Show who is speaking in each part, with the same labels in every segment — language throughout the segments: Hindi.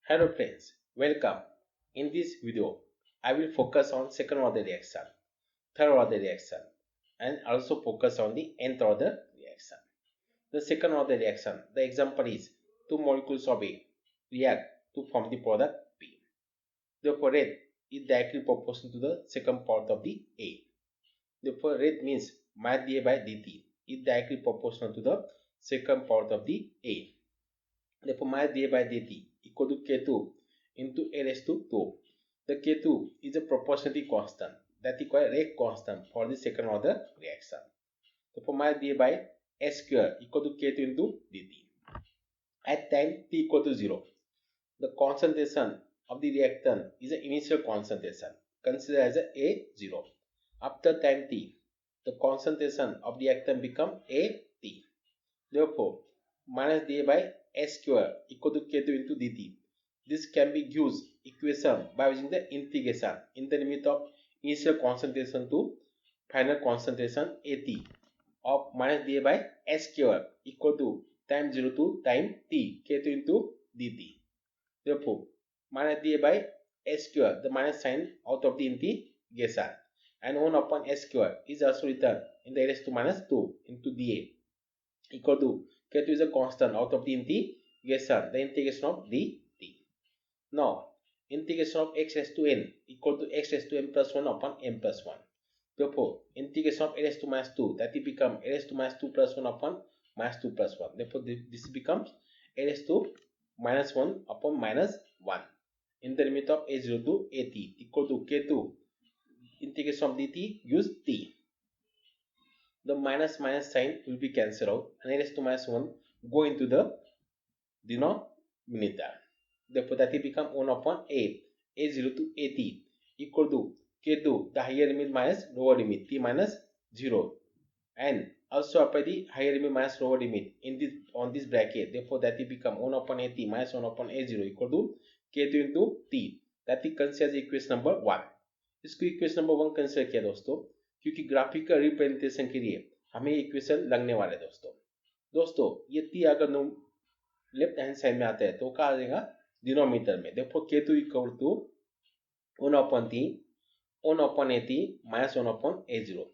Speaker 1: Hello friends, welcome. In this video, I will focus on second order reaction, third order reaction, and also focus on the nth order reaction. The second order reaction, the example is two molecules of A react to form the product B. Therefore, red is directly proportional to the second part of the A. Therefore, red means minus dA by dt is directly proportional to the second part of the A. Therefore, minus dA by dt equal to K2 into A raised to 2. The K2 is a proportionality constant that is called rate constant for the second order reaction. Therefore, minus dA by S square equal to K2 into dt. At time t equal to 0, the concentration of the reactant is the initial concentration considered as A0. After time t, the concentration of the reactant become AT. Therefore, minus dA by S square equal to K2 into dt. This can be used equation by using the integration in the limit of initial concentration to final concentration AT of minus dA by S square equal to time 0 to time t K2 into dt. Therefore, minus dA by S square, the minus sign out of the integration, and 1 upon S square is also written in the raised to minus 2 into dA equal to K2 is a constant out of the integration, the integration of dt. Now, integration of x raised to n equal to x raised to n plus 1 upon n plus 1. Therefore, integration of a raised to minus 2, that will become a raised to minus 2 plus 1 upon minus 2 plus 1. Therefore, this becomes a raised to minus 1 upon minus 1 in the limit of a0 to at equal to K2 integration of dt use t. The minus minus sign will be cancelled out and a raised to minus 1 go into the denominator. Therefore, that will become 1 upon a0 to at equal to K2, the higher limit minus lower limit, t minus 0, and also apply the higher limit minus lower limit in this on this bracket. Therefore, that will become 1 upon at minus 1 upon a0 equal to K2 into t. that will consider as equation number 1. इसको इक्वेशन नंबर 1 कंसिडर किया दोस्तों, क्योंकि ग्राफिकल रिप्रेजेंटेशन के लिए हमें इक्वेशन लगने वाले दोस्तों ये t अगर लेफ्ट हैंड साइड में आता है तो क्या आ जाएगा डिनोमिनेटर में. देखो K2 equal to 1 upon t 1 upon at minus 1 upon a0.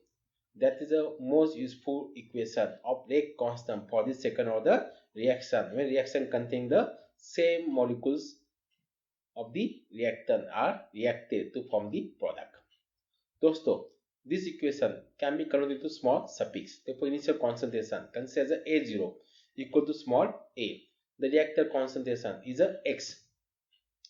Speaker 1: That is the most useful equation of rate constant for the second order reaction when reaction containing the same molecules of the reactant are reacted to form the product. दोस्तों, this equation can be converted into small suffix. Therefore, initial concentration considered as a0 equal to small a. The reactor concentration is a x.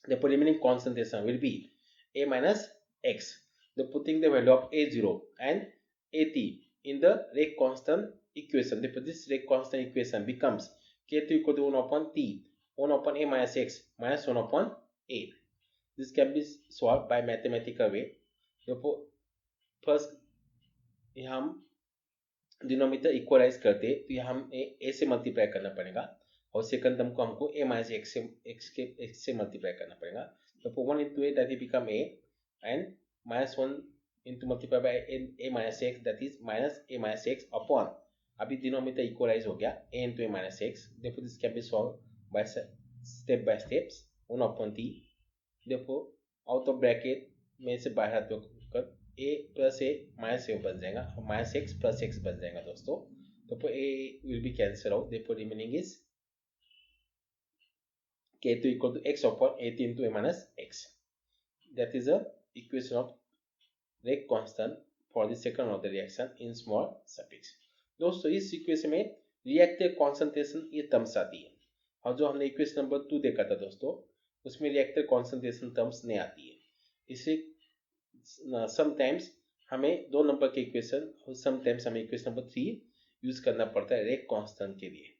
Speaker 1: Therefore, remaining concentration will be a minus x. The putting the value of a0 and at in the rate constant equation. Therefore, this rate constant equation becomes K2 equal to 1 upon t 1 upon a minus x minus 1 upon a. This can be solved by mathematical way. Therefore, first हम डिनोमिनेटर इक्वलाइज करते तो यहाँ हम a से मल्टीप्लाई करना पड़ेगा और सेकंड टर्म को हमको a माइनस x से मल्टीप्लाई करना पड़ेगा. तो 1 into a that will become a and minus 1 into multiply by a minus x that is minus a minus x upon अभी डिनोमिनेटर इक्वलाइज हो गया a into a minus x. Therefore, this can be solved by step by steps 1 upon t. Therefore, out of bracket में से बाहर आते होकर a plus a minus a बन जाएगा और minus x plus x बन जाएगा दोस्तों. Therefore, a will be cancelled out. Therefore, remaining is K2 equal to x upon at into a minus x. That is a equation of rate constant for the second order reaction in small suffix. दोस्तों, इस इक्वेशन में रिएक्टर कॉन्सेंट्रेशन ये टर्म्स आती है और जो हमने इक्वेशन नंबर 2 देखा था दोस्तों उसमें रिएक्टर कॉन्सेंट्रेशन टर्म्स नहीं आती है. इसलिए समटाइम्स हमें 2 नंबर के इक्वेशन और समटाइम्स हमें इक्वेशन नंबर 3 यूज करना पड़ता है रेट कांस्टेंट के लिए.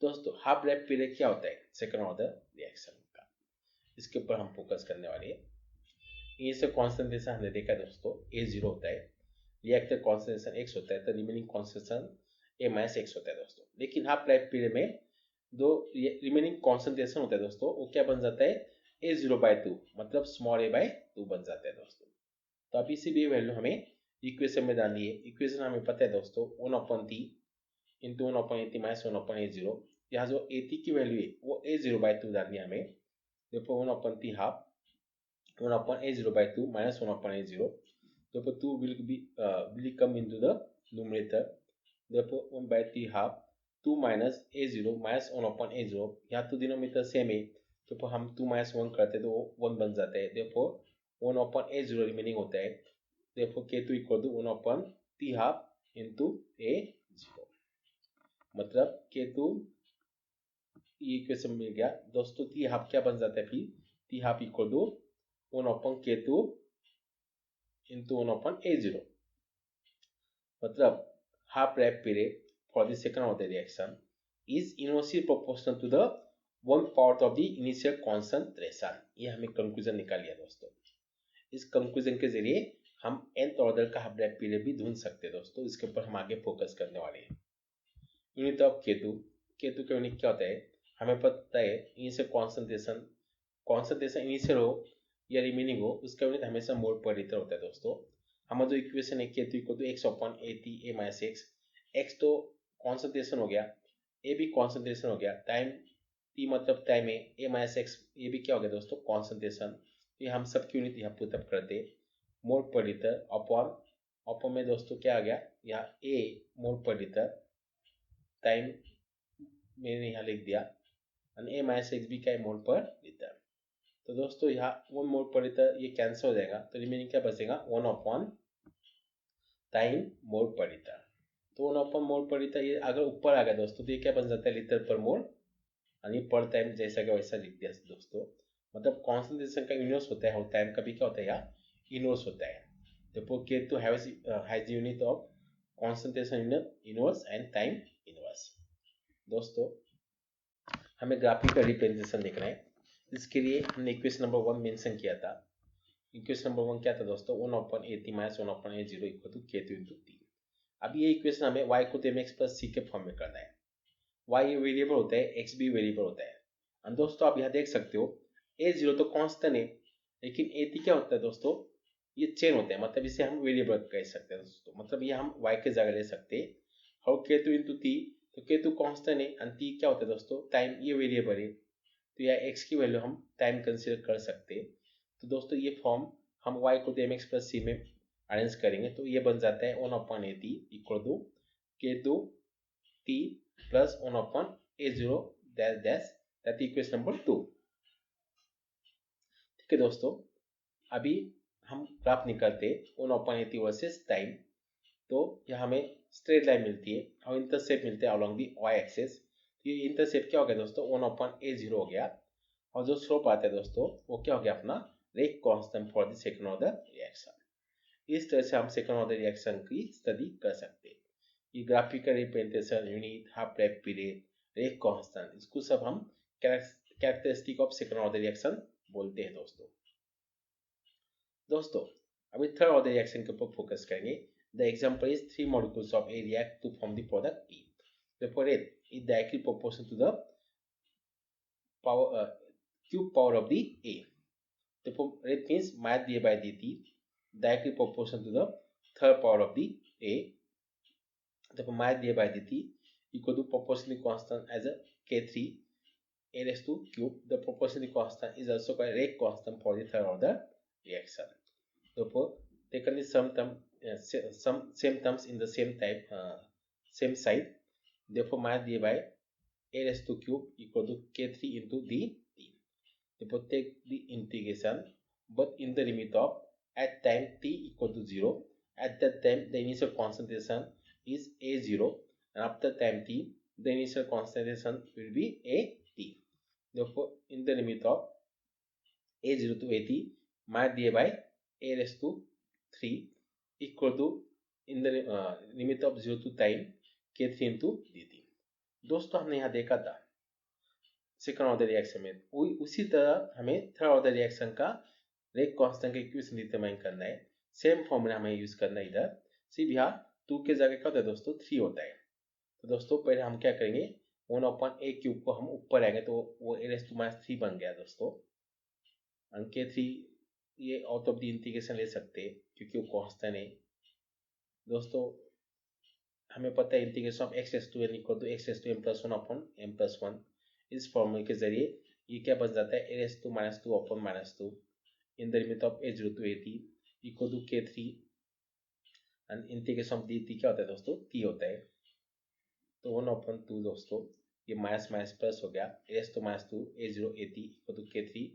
Speaker 1: दोस्तों, हाफ ब्रेक पीरियड क्या होता है सेकंड ऑर्डर रिएक्शन का, इसके ऊपर हम फोकस करने वाले हैं. इनिशियल कॉन्सेंट्रेशन हमने देखा दोस्तों a0 होता है, रिएक्टर कॉन्सेंट्रेशन x होता है तो remaining concentration a minus x होता है दोस्तों. लेकिन हाफ लाइफ पीरियड में जो रिमेनिंग कॉन्सेंट्रेशन होता है दोस्तों वो क्या बन जाता है a0/2 मतलब स्मॉल a/2 बन जाता है दोस्तों. तो अब इसी भी वैल्यू हमें इक्वेशन में डालनी है. इक्वेशन हमें पता है दोस्तों 1 upon t into 1 upon at minus 1 upon a0 यहाँ जो ए टी की वैल्यू है वो a0/2 डालनी है हमें। देखो 1/t half 1/a0/2 minus 1/a0. Therefore 2 will come into the numerator. Therefore 1/t half 2 minus a0 minus 1/a0. यहाँ तो डिनोमिनेटर सेम है, तो हम 2 minus 1 करते तो 1 बन जाता है। Therefore 1/a0 रिमेनिंग होता है। Therefore k2 equal to 1/t half into a0. मतलब k2 ये इक्वेशन मिल गया दोस्तों। t हाफ क्या बन जाता है फिर? t half equal to 1/k2 into 1/a0. मतलब half rep period for the second order reaction is inversely proportional to the 1/4 of the initial concentration. ये हमें कंक्लूजन निकाल लिया दोस्तों। इस कंक्लूजन के जरिए हम nth ऑर्डर का हाफ रैप पीरियड भी ढूंढ सकते हैं दोस्तों। इसके ऊपर हम आगे फोकस करने वाले हैं। यूनिट ऑफ केतु का यूनिट क्या होता है? हमें पता है इनिशियल कॉन्सेंट्रेशन इनिशियल हो या रिमेनिंग हो, उसका यूनिट हमेशा मोल पर लीटर होता है दोस्तों। हमारा जो इक्वेशन है k two equal to x/AT x तो कॉन्सेंट्रेशन हो गया, ए भी कॉन्सेंट्रेशन हो गया, टाइम टी मतलब टाइम है, a-x ये भी क्या हो गया दोस्तों? कॉन्सेंट्रेशन। ये हम सबकी यूनिट यहाँ पुटअप करते मोल पर लीटर अपॉन में दोस्तों क्या आ गया? यहाँ ए मोल पर लीटर, टाइम मैंने यहाँ लिख दिया, a-x भी क्या है? मोल पर लीटर। तो दोस्तों यहाँ 1 मोल पर लीटर ये कैंसिल हो जाएगा, तो रिमेनिंग क्या बचेगा? 1 टाइम मोल पर लीटर। तो 1 मोल पर लीटर ये अगर ऊपर आ गया दोस्तों तो ये क्या बन जाता है? लीटर पर मोल, यानी पर टाइम जैसा कि वैसा लिख दिया दोस्तों। मतलब कॉन्सेंट्रेशन का इनवर्स होता है और टाइम का भी क्या होता है? यहाँ इनवर्स होता है। तो K2 has unit of concentration inverse and time inverse. दोस्तों हमें ग्राफिकल रिप्रेजेंटेशन देखना है। इसके लिए हमने इक्वेशन नंबर 1 मेंशन किया था। इक्वेशन नंबर 1 क्या था दोस्तों? 1/AT minus 1/A0 equal to K2 into T। अब ये इक्वेशन हमें y को mx प्लस c के फॉर्म में करना है। y वेरिएबल होता है, x भी वेरिएबल होता है। और दोस्तों आप यहाँ देख सकते हो a0 तो कांस्टेंट है, लेकिन at क्या होता है दोस्तों? ये चेन होता है, मतलब इसे हम वेरिएबल कह सकते हैं दोस्तों। मतलब ये हम y के जगह ले सकते हैं। और K2 into T, तो K2 कांस्टेंट है और T क्या होता है दोस्तों? टाइम, ये वेरिएबल है, तो यह x की वैल्यू हम टाइम कंसीडर कर सकते हैं। तो दोस्तों ये फॉर्म हम y को mx प्लस c में अरेंज करेंगे तो ये बन जाता है 1/AT equal to K2 T plus 1/A0 dash dash, that equation number 2। ठीक है दोस्तों, अभी हम ग्राफ निकालते हैं 1/AT वर्सेस टाइम। तो यह हमें स्ट्रेट लाइन मिलती है और इंटरसेप्ट मिलते हैं अलोंग दी y एक्सिस। तो ये इंटरसेप्ट क्या हो गया दोस्तों? 1/A0 हो गया, और जो स्लोप आता है दोस्तों वो क्या हो गया? अपना rate constant for the second order reaction. इस तरह से हम सेकंड ऑर्डर रिएक्शन की स्टडी कर सकते हैं। ये ग्राफिकल रिप्रेजेंटेशन, यूनिट, हाफ रैप पीरियड, रेट कांस्टेंट, इसको सब हम characteristic of second order reaction बोलते हैं दोस्तों अभी थर्ड ऑर्डर रिएक्शन के ऊपर फोकस करेंगे। The example is 3 molecules of A react to form the product E. Therefore rate is directly proportional to the power cube power of the A. Therefore rate means mass d by dt directly proportional to the third power of the A. Therefore mass d by dt equal to proportionality constant as a K3 A raised to cube. The proportionality constant is also called rate constant for the third order reaction. Therefore taken the some same terms in the same type, same side. Therefore mass d by A raised to cube equal to K3 into dt. Therefore take the integration, but in the limit of at time t equal to 0. At that time the initial concentration is A0, and after time t the initial concentration will be AT. Therefore in the limit of A0 to AT, mass d by A raised to 3 equal to in the limit of 0 to time K3 into dt। दोस्तों हमने यहाँ देखा था सेकंड ऑर्डर रिएक्शन में, उसी तरह हमें थर्ड ऑर्डर रिएक्शन का रेट कांस्टेंट का इक्वेशन डिटरमाइन करना है। सेम फॉर्मूला हमें यूज करना है इधर। सिर्फ यहाँ 2 के जगह क्या होता है दोस्तों? 3 होता है। तो दोस्तों पहले हम क्या करेंगे? 1/A³ को हम ऊपर आएंगे तो वो A⁻³ बन गया दोस्तों। K3 ये आउट ऑफ द इंटीग्रेशन ले सकते हैं क्योंकि वो कांस्टेंट है। दोस्तों हमें पता है integration of x raise to n equal to x raise to m plus 1 upon m plus 1। इस फॉर्मूले के जरिए ये क्या बन जाता है, a raise to minus 2 upon minus 2 in the limit of a0 to at equal to k3 and integration of dt क्या होता है दोस्तों, t होता है। तो 1 अपॉन 2 दोस्तों, ये माइनस माइनस प्लस हो गया, a raise to minus 2 a0 at equal to k3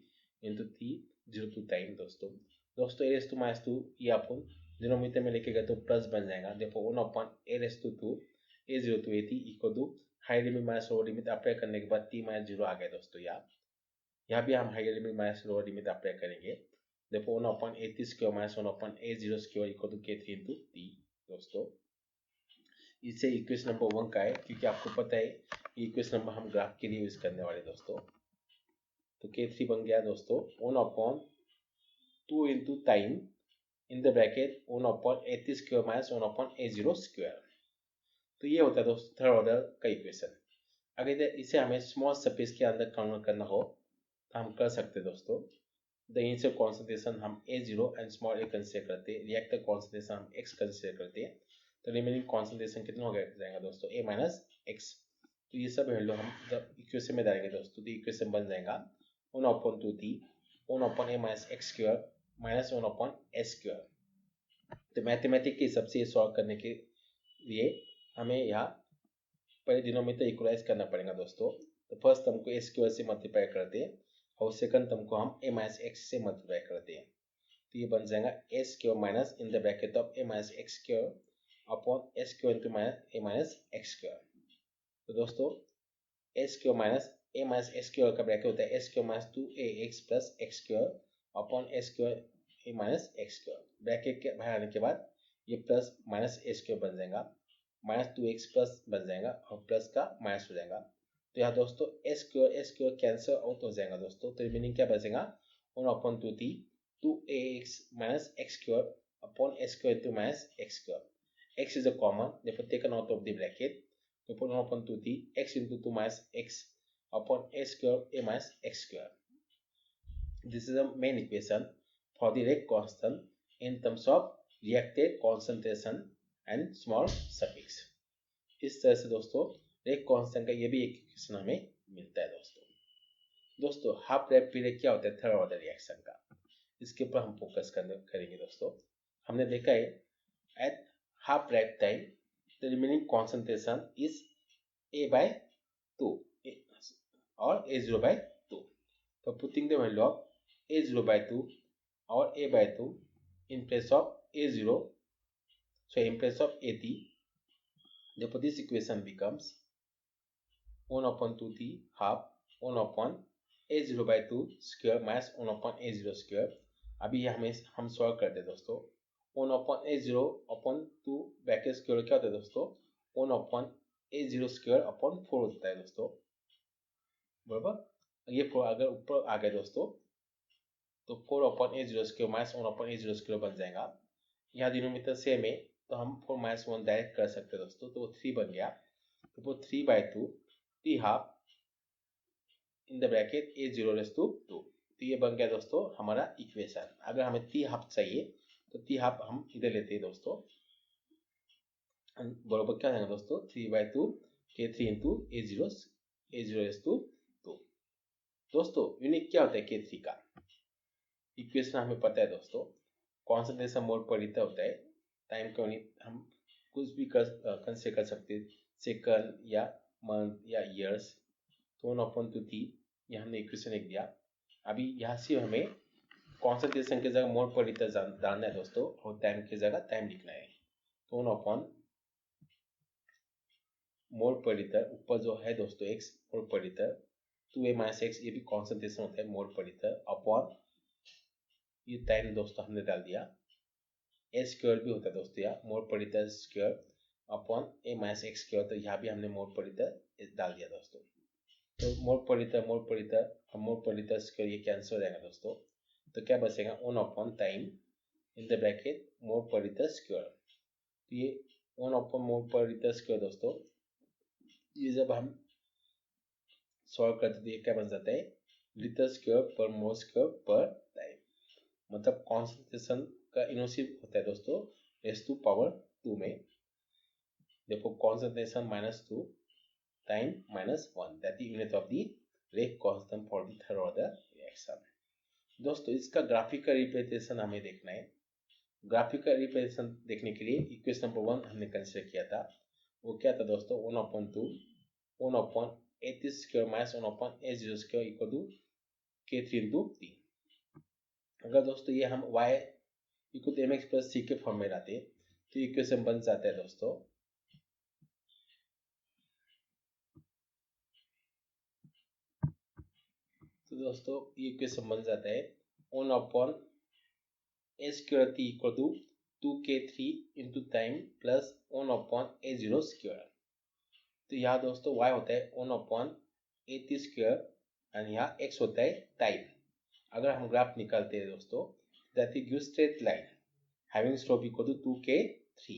Speaker 1: into t 0 to time दोस्तों a रेस टू माइनस 2 ये अपन डिनोमिनेटर में लेके गए तो प्लस बन जाएगा। देखो 1 upon a raise to 2 a0 to at equal to high limit minus lower limit apply करने के बाद t माइनस 0 आ गया दोस्तों। यहाँ भी हम high limit minus lower limit apply करेंगे। देखो 1 upon at square minus 1 upon a0 square equal to k3 into t दोस्तों। इससे इक्वेशन नंबर 1 का है, क्योंकि आपको पता है इक्वेशन नंबर हम ग्राफ के लिए यूज करने वाले दोस्तों। तो k3 बन गया दोस्तों 1 upon 2 into time in the bracket 1 upon at square minus 1 upon a0 square. तो ये होता है दोस्तों थर्ड ऑर्डर का इक्वेशन। अगर इसे हमें स्मॉल स्पेस के अंदर कन्वर्ट करना हो तो हम कर सकते हैं दोस्तों। द इनिशियल कॉन्सेंट्रेशन हम a0 and small a consider करते हैं, रिएक्टर कॉन्सेंट्रेशन हम x कंसीडर करते हैं। तो रिमेनिंग कॉन्सेंट्रेशन कितना हो जाएगा दोस्तों, a माइनस x। तो ये सब वैल्यू हम जब इक्वेशन में डालेंगे दोस्तों तो इक्वेशन बन जाएगा 1 upon 2t 1 upon a minus x square minus 1 upon s square. तो मैथमेटिक के हिसाब से ये सॉल्व करने के लिए हमें यहाँ पहले डिनोमिनेटर इक्वलाइज करना पड़ेगा दोस्तों। तो फर्स्ट टर्म को a स्क्वायर से मल्टीप्लाई करते हैं और सेकंड टर्म को हम a माइनस x से मल्टीप्लाई करते हैं। तो ये बन जाएगा a square minus in the bracket of a minus x square upon s square into a minus x square. तो दोस्तों a square minus a minus x square का ब्रैकेट होता है s square minus 2ax plus x square upon s square a minus x square. Bracket के बाहर आने के बाद ये प्लस माइनस a स्क्वायर बन जाएगा, माइनस 2x प्लस बन जाएगा और प्लस का माइनस हो जाएगा। तो यहाँ दोस्तों s स्क्वायर कैंसिल आउट हो जाएगा दोस्तों। तो रिमेनिंग क्या बचेगा 1 upon 2t 2ax minus x square upon s square into minus x square. x is a common, therefore taken out of the bracket, therefore 1 upon 2t x into 2 minus x upon a square a minus x square. This is the main equation for the react constant in terms of reacted concentration and small suffix. इस तरह से दोस्तों react constant का ये भी एक इक्वेशन हमें मिलता है दोस्तों हाफ रैप पीरियड क्या होता है थर्ड ऑर्डर रिएक्शन का, इसके ऊपर हम फोकस करेंगे दोस्तों। हमने देखा है एट हाफ रैप time the remaining concentration is a by 2 or a0 by 2. So putting the value of a0 by 2 or a by 2 in place of a0, so in place of at, therefore this equation becomes 1 upon 2t half 1 upon a0 by 2 square minus 1 upon a0 square। अभी हम सॉल्व करते हैं दोस्तों। 1 upon a0 upon 2 bracket square क्या होता है दोस्तों 1 अपॉन a0 स्क्वायर अपॉन 4 होता है दोस्तों, बराबर। ये 4 अगर ऊपर आ गया दोस्तों तो 4 upon a0 square minus 1 upon a0 square बन जाएगा। यहाँ डिनोमिनेटर सेम है तो हम 4 माइनस 1 डायरेक्ट कर सकते हैं दोस्तों। तो वो 3 बन गया, तो वो 3 by 2 t half in the bracket a0 raise to 2। तो ये बन गया दोस्तों हमारा इक्वेशन। अगर हमें t हाफ चाहिए तो t हाफ हम इधर लेते हैं दोस्तों, बराबर क्या है दोस्तों 3 by 2 k3 into a0 raise to 2। दोस्तों यूनिट क्या होता है k3 का, इक्वेशन हमें पता है दोस्तों। कॉन्सेंट्रेशन मोल पर लीटर होता है, टाइम का यूनिट हम कुछ भी कंसीडर कर सकते हैं, सेकंड या मंथ या ईयर्स। तो 1 अपॉन 2t ये हमने इक्वेशन लिख दिया। अभी यहाँ से हमें कॉन्सेंट्रेशन की जगह मोल पर लीटर डालना है दोस्तों और टाइम की जगह टाइम लिखना है। तो 1 अपॉन मोल पर लीटर ऊपर जो है दोस्तों x मोल per litre 2a minus x ये भी कॉन्सेंट्रेशन होता है मोल पर लीटर अपॉन ये टाइम दोस्तों हमने डाल दिया। a स्क्वायर भी होता है दोस्तों यहाँ मोल per litre square upon a minus x square, तो यहाँ भी हमने मोल पर लीटर डाल दिया दोस्तों। तो मोल पर लीटर स्क्वायर ये कैंसिल हो जाएगा दोस्तों। तो क्या बचेगा 1 upon time in the bracket mole per litre square. तो ये 1 upon mole per litre square दोस्तों, ये जब हम सॉल्व करते तो ये क्या बन जाता है लीटर स्क्वायर पर मोल स्क्वायर पर टाइम, मतलब कॉन्सेंट्रेशन का इनोसिव होता है दोस्तों रेस टू पावर 2 में। therefore concentration -2 time -1, that is unit of the rate constant for the third order reaction। दोस्तों इसका ग्राफिकल रिप्रेजेंटेशन हमें देखना है। ग्राफिकल रिप्रेजेंटेशन देखने के लिए इक्वेशन नंबर 1 हमने कंसीडर किया था, वो क्या था दोस्तों, 1/2 1/8 square minus 1/a0 square equal to k3 into t। अगर दोस्तों ये हम y equal to mx plus c के फॉर्म में लाते तो इक्वेशन बन जाता है दोस्तों, तो दोस्तों ये इक्वेशन बन जाता है 1/a square t equal to 2k3 into time plus 1/a0 square. तो यहाँ दोस्तों y होता है 1/80 स्क्वायर एंड यहाँ x होता है टाइम। अगर हम ग्राफ निकालते हैं दोस्तों, that is give straight line having slope equal to 2k3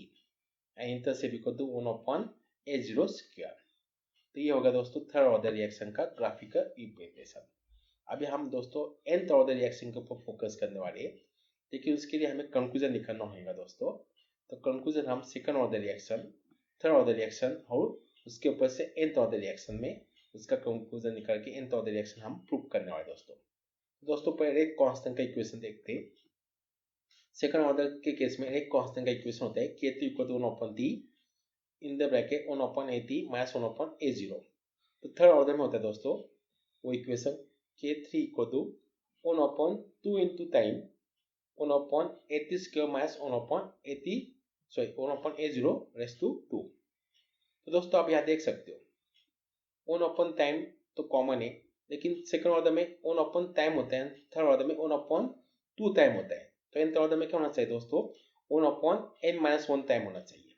Speaker 1: and intercept equal to 1/a0 square. तो ये होगा दोस्तों थर्ड ऑर्डर रिएक्शन का ग्राफिकल रिप्रेजेंटेशन। अभी हम दोस्तों nth ऑर्डर रिएक्शन के ऊपर फोकस करने वाले हैं, लेकिन उसके लिए हमें कंक्लूजन निकालना होगा दोस्तों। तो कंक्लूजन हम second order reaction, third order reaction और उसके ऊपर से nth ऑर्डर रिएक्शन में उसका कंक्लूजन निकाल के nth ऑर्डर रिएक्शन हम प्रूव करने वाले दोस्तों पहले एक कांस्टेंट का इक्वेशन देखते हैं। सेकंड ऑर्डर के केस में एक कांस्टेंट का इक्वेशन होता है k3 equal to 1/t in the bracket 1/at minus 1/a0। तो थर्ड ऑर्डर में होता है दोस्तों वो equation k3 equal to 1/2 into time 1/80 square minus 1/a0 raise to 2। तो दोस्तों आप यहाँ देख सकते हो 1/टाइम तो कॉमन है, लेकिन सेकंड ऑर्डर में 1/टाइम होता है, थर्ड ऑर्डर में 1/2 टाइम होता है। तो nth ऑर्डर में क्या होना चाहिए दोस्तों, 1/n-1 टाइम होना चाहिए।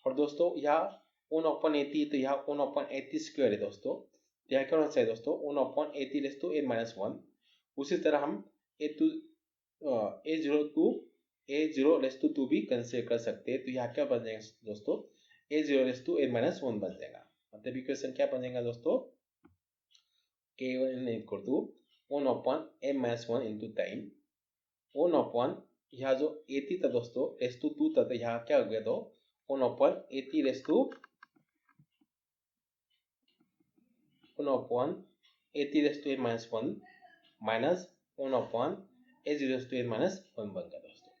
Speaker 1: और दोस्तों यहाँ 1/80 तो यहाँ 1/80 स्क्वायर है दोस्तों, यहाँ क्या होना चाहिए दोस्तों 1/80 रेस टू n-1। उसी तरह हम a0 रेस टू 2 भी कंसीडर कर सकते हैं। तो यहाँ क्या बन जाएगा दोस्तों, a0 रेस टू n-1 बन जाएगा। मतलब इक्वेशन क्या बन जाएगा दोस्तों, k1 equal to 1/m-1 into time 1/, यहाँ जो 80 था दोस्तों रेस टू 2 था, तो यहाँ क्या हो गया तो 1/80 raise to 1/80 raise to n-1 minus 1/a0 raise to n-1 बन गया दोस्तों।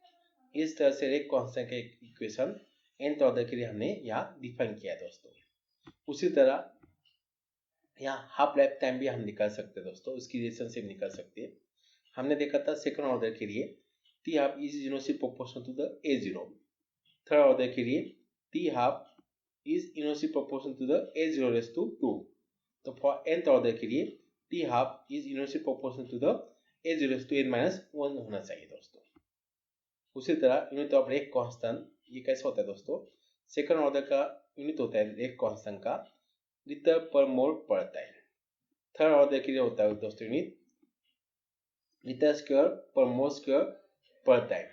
Speaker 1: इस तरह से एक कांस्टेंट का इक्वेशन nth ऑर्डर के लिए हमने यहाँ डिफाइन किया है दोस्तों। उसी तरह यहाँ हाफ लाइफ टाइम भी हम निकाल सकते हैं दोस्तों, उसकी रिलेशनशिप निकाल सकते हैं। हमने देखा था सेकंड ऑर्डर के लिए t half is inversely proportional to the a0, third order के लिए t half is inversely proportional to the a0 raise to 2। तो फॉर nth ऑर्डर के लिए t half is inversely proportional to the a0 raise to n-1 होना चाहिए दोस्तों। उसी तरह यूनिट ऑफ रेट कांस्टेंट ये कैसे होता है दोस्तों, सेकंड ऑर्डर का यूनिट होता है रेट कांस्टेंट का लीटर पर मोल पर टाइम। थर्ड ऑर्डर के लिए होता है दोस्तों यूनिट लीटर स्क्वायर पर मोल स्क्वायर पर टाइम।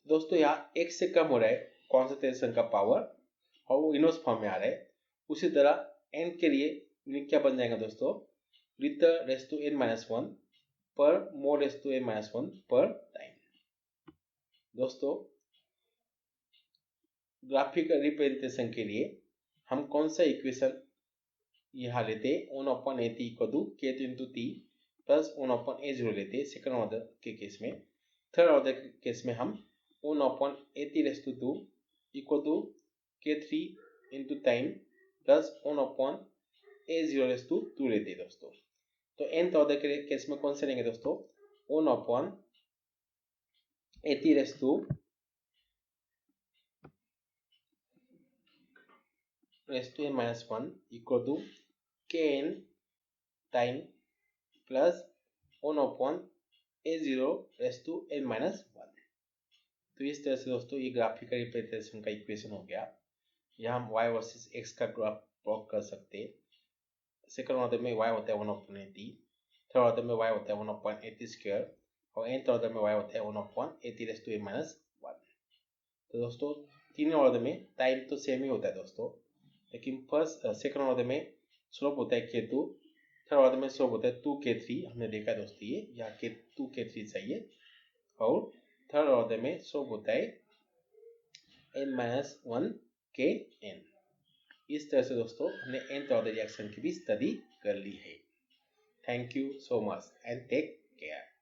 Speaker 1: दोस्तों यहाँ एक से कम हो रहा है कॉन्सेंट्रेशन का पावर और वो इनवर्स फॉर्म में आ रहा है। उसी तरह n के लिए यूनिट क्या बन जाएगा दोस्तों, लीटर रेस टू n-1 पर मोल रेस टू n-1 पर टाइम। दोस्तों ग्राफिकल रिप्रेजेंटेशन के लिए हम कौन सा इक्वेशन यहाँ लेते, 1/80 equal to k3 into t plus 1/a0 लेते सेकंड ऑर्डर के केस में। थर्ड ऑर्डर के केस में हम 1/80 raise to 2 equal to k3 into time plus 1/a0 raise to 2 लेते हैं दोस्तों। तो nth ऑर्डर के केस में कौन से लेंगे दोस्तों, 1/80 raise to n-1 equal to kn time plus 1/a0 raise to n-1। तो इस तरह से दोस्तों ये ग्राफिकल रिप्रेजेंटेशन का इक्वेशन हो गया। यहाँ हम y वर्सेस x का ग्राफ प्लॉट कर सकते हैं। सेकंड ऑर्डर में y होता है 1/80, थर्ड ऑर्डर में y होता है 1/80 स्क्वायर और nth ऑर्डर में y होता है 1/80 रेस टू n-1। तो दोस्तों तीनों ऑर्डर में टाइम तो सेम ही होता है दोस्तों, लेकिन फर्स्ट सेकंड ऑर्डर में स्लोप होता है k2, थर्ड ऑर्डर में स्लोप होता है 2k3। हमने देखा है दोस्तों ये यहाँ 2k3 चाहिए, और थर्ड ऑर्डर में स्लोप होता है n-1 के एन। इस तरह से दोस्तों हमने nth ऑर्डर रिएक्शन की भी स्टडी कर ली है। Thank you so much and take care.